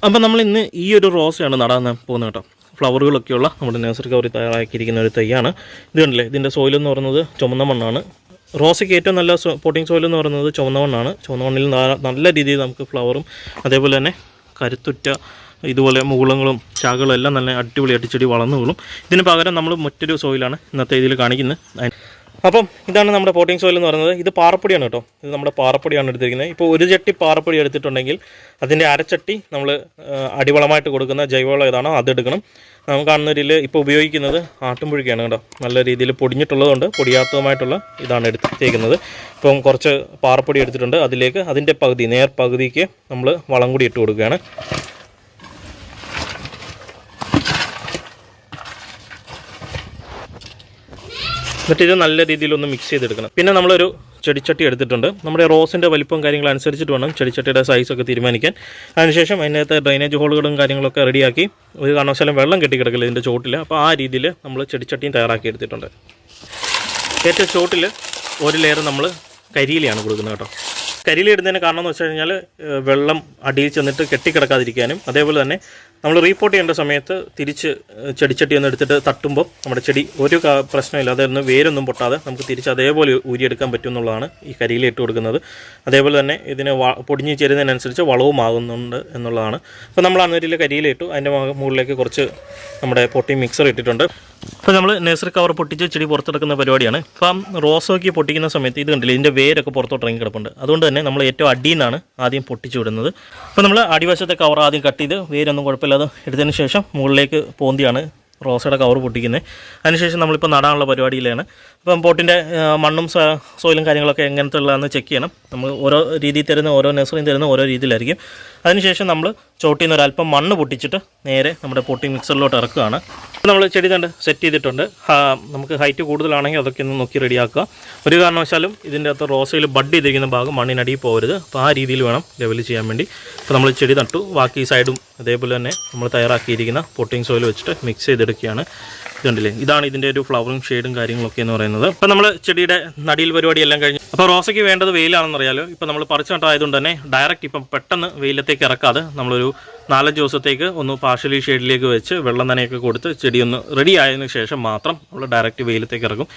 അപ്പം നമ്മൾ ഇന്ന് ഈ ഒരു റോസാണ് നടാൻ പോകുന്നത് കേട്ടോ. ഫ്ലവറുകളൊക്കെയുള്ള നമ്മുടെ നഴ്സറി കവറിൽ തയ്യാറാക്കിയിരിക്കുന്ന ഒരു തൈയാണ്. ഇത് കണ്ടില്ലേ, ഇതിൻ്റെ സോയിലെന്ന് പറയുന്നത് ചുമന്ന മണ്ണാണ്. റോസയ്ക്ക് ഏറ്റവും നല്ല പോട്ടിംഗ് സോയിൽ എന്ന് പറയുന്നത് ചുവന്ന മണ്ണാണ്. ചുവന്ന മണ്ണിൽ നല്ല രീതിയിൽ നമുക്ക് ഫ്ലവറും അതേപോലെ തന്നെ കരുത്തുറ്റ ഇതുപോലെ മുകുളങ്ങളും ശാഖകളും എല്ലാം നല്ല അടിപൊളിയായിട്ട് ചെടി വളർന്നുകൊള്ളും. ഇതിന് പകരം നമ്മൾ മറ്റൊരു സോയിലാണ് ഇന്നത്തെ ഇതിൽ കാണിക്കുന്നത്. അപ്പം ഇതാണ് നമ്മുടെ പോട്ടിംഗ് സോയിൽ എന്ന് പറയുന്നത്. ഇത് പാറപ്പൊടിയാണ് കേട്ടോ. ഇത് നമ്മുടെ പാറപ്പൊടിയാണ് എടുത്തിരിക്കുന്നത്. ഇപ്പോൾ ഒരു ചട്ടി പാറപ്പൊടി എടുത്തിട്ടുണ്ടെങ്കിൽ അതിൻ്റെ അരച്ചട്ടി നമ്മൾ അടിവളമായിട്ട് കൊടുക്കുന്ന ജൈവവളം ഏതാണോ അതെടുക്കണം. നമുക്ക് കാണുന്നതിൽ ഇപ്പോൾ ഉപയോഗിക്കുന്നത് ആട്ടുംപുഴുക്കയാണ് കേട്ടോ. നല്ല രീതിയിൽ പൊടിഞ്ഞിട്ടുള്ളതുകൊണ്ട് പൊടിയാത്തതുമായിട്ടുള്ള ഇതാണ് എടുത്തേക്കുന്നത്. ഇപ്പം കുറച്ച് പാറപ്പൊടി എടുത്തിട്ടുണ്ട്. അതിലേക്ക് അതിൻ്റെ പകുതി പകുതിക്ക് നമ്മൾ വളം കൂടി ഇട്ട് കൊടുക്കുകയാണ്. എന്നിട്ട് ഇത് നല്ല രീതിയിലൊന്ന് മിക്സ് ചെയ്തെടുക്കണം. പിന്നെ നമ്മളൊരു ചെടിച്ചട്ടി എടുത്തിട്ടുണ്ട്. നമ്മുടെ റോസിൻ്റെ വലിപ്പം കാര്യങ്ങൾ അനുസരിച്ചിട്ട് വേണം ചെടിച്ചട്ടിയുടെ സൈസൊക്കെ തീരുമാനിക്കാൻ. അതിനുശേഷം അതിനകത്ത് ഡ്രൈനേജ് ഹോളുകളും കാര്യങ്ങളൊക്കെ റെഡിയാക്കി ഒരു കാരണവശാലും വെള്ളം കെട്ടിക്കിടക്കില്ല ഇതിൻ്റെ ചോട്ടിൽ. അപ്പോൾ ആ രീതിയിൽ നമ്മൾ ചെടിച്ചട്ടിയും തയ്യാറാക്കി എടുത്തിട്ടുണ്ട്. ഏറ്റവും ചോട്ടിൽ ഒരു ലെയർ നമ്മൾ കരിയിലയാണ് കൊടുക്കുന്നത് കേട്ടോ. കരിയില ഇടുന്നതിന് കാരണം എന്ന് വെച്ച് കഴിഞ്ഞാൽ വെള്ളം അടിയിൽ ചെന്നിട്ട് കെട്ടിക്കിടക്കാതിരിക്കാനും അതേപോലെ തന്നെ നമ്മൾ റീപോർട്ട് ചെയ്യേണ്ട സമയത്ത് തിരിച്ച് ചെടിച്ചട്ടി ഒന്ന് എടുത്തിട്ട് തട്ടുമ്പോൾ നമ്മുടെ ചെടി ഒരു പ്രശ്നമില്ല, അതൊന്ന് വേരൊന്നും പൊട്ടാതെ നമുക്ക് തിരിച്ച് അതേപോലെ ഊരിയെടുക്കാൻ പറ്റും എന്നുള്ളതാണ് ഈ കരിയില ഇട്ട് കൊടുക്കുന്നത്. അതേപോലെ തന്നെ ഇതിന് പൊടിഞ്ഞ് ചേരുന്നതിനനുസരിച്ച് വളവും ആകുന്നുണ്ട് എന്നുള്ളതാണ്. അപ്പോൾ നമ്മൾ അന്നേരിൽ കരിയില ഇട്ടു. അതിൻ്റെ മുകളിലേക്ക് കുറച്ച് നമ്മുടെ പൊട്ടി മിക്സർ ഇട്ടിട്ടുണ്ട്. അപ്പോൾ നമ്മൾ നഴ്സറി കവർ പൊട്ടിച്ച് ചെടി പുറത്തെടുക്കുന്ന പരിപാടിയാണ്. ഇപ്പം റോസൊക്കെ പൊട്ടിക്കുന്ന സമയത്ത് ഇത് കണ്ടില്ല, ഇതിൻ്റെ വേരൊക്കെ പുറത്തോട്ട് ഇറങ്ങി കിടപ്പുണ്ട്. അതുകൊണ്ട് തന്നെ നമ്മൾ ഏറ്റവും അടിയിൽ നിന്നാണ് ആദ്യം പൊട്ടിച്ചു വിടുന്നത്. അപ്പോൾ നമ്മൾ അടിവശത്തെ കവർ ആദ്യം കട്ട് ചെയ്ത് വേരൊന്നും കുഴപ്പമില്ലാതെ എടുത്തതിന് ശേഷം മുകളിലേക്ക് പോന്തിയാണ് റോസയുടെ കവർ പൊട്ടിക്കുന്നത്. അതിനുശേഷം നമ്മളിപ്പോൾ നടാനുള്ള പരിപാടിയിലാണ്. അപ്പം പോട്ടിൻ്റെ മണ്ണും സോയിലും കാര്യങ്ങളൊക്കെ എങ്ങനത്തെ ഉള്ളതെന്ന് ചെക്ക് ചെയ്യണം. നമ്മൾ ഓരോ രീതിയിൽ തരുന്ന ഓരോ നഴ്സറിയും തരുന്ന ഓരോ രീതിയിലായിരിക്കും. അതിനുശേഷം നമ്മൾ ചോട്ടിൽ നിന്ന് ഒരല്പം മണ്ണ് പൊട്ടിച്ചിട്ട് നേരെ നമ്മുടെ പോട്ടിംഗ് മിക്സറിലോട്ട് ഇറക്കുകയാണ്. നമ്മൾ ചെടി തണ്ട് സെറ്റ് ചെയ്തിട്ടുണ്ട്. നമുക്ക് ഹൈറ്റ് കൂടുതലാണെങ്കിൽ അതൊക്കെ ഒന്ന് നോക്കി റെഡിയാക്കുക. ഒരു കാരണവശാലും ഇതിൻ്റെ അകത്ത് റോസയിൽ ബഡ് ചെയ്തിരിക്കുന്ന ഭാഗം മണ്ണിനടിയിൽ പോകരുത്. അപ്പോൾ ആ രീതിയിൽ വേണം ലെവൽ ചെയ്യാൻ വേണ്ടി. അപ്പോൾ നമ്മൾ ചെടി നട്ടു. ബാക്കി സൈഡും അതേപോലെ തന്നെ നമ്മൾ തയ്യാറാക്കിയിരിക്കുന്ന പോട്ടിംഗ് സോയിൽ വെച്ചിട്ട് മിക്സ് ചെയ്തെടുക്കുകയാണ്. ഇതുണ്ടല്ലേ, ഇതാണ് ഇതിൻ്റെ ഒരു ഫ്ലവറും ഷെയ്ഡും കാര്യങ്ങളൊക്കെ എന്ന് പറയുന്നത്. അപ്പോൾ നമ്മൾ ചെടിയുടെ നടിയിൽ പരിപാടിയെല്ലാം കഴിഞ്ഞു. അപ്പോൾ റോസയ്ക്ക് വേണ്ടത് വെയിലാണെന്നറിയാലോ. ഇപ്പോൾ നമ്മൾ പറിച്ചു നട്ടായതുകൊണ്ട് തന്നെ ഡയറക്റ്റ് ഇപ്പം പെട്ടെന്ന് വെയിലത്തേക്ക് ഇറക്കാതെ നമ്മളൊരു 4-5 ദിവസത്തേക്ക് ഒന്ന് പാർഷ്യലി ഷെയ്ഡിലേക്ക് വെച്ച് വെള്ളം നനയൊക്കെ കൊടുത്ത് ചെടി ഒന്ന് റെഡി ആയതിനു ശേഷം മാത്രം നമ്മൾ ഡയറക്റ്റ് വെയിലത്തേക്ക് ഇറക്കും.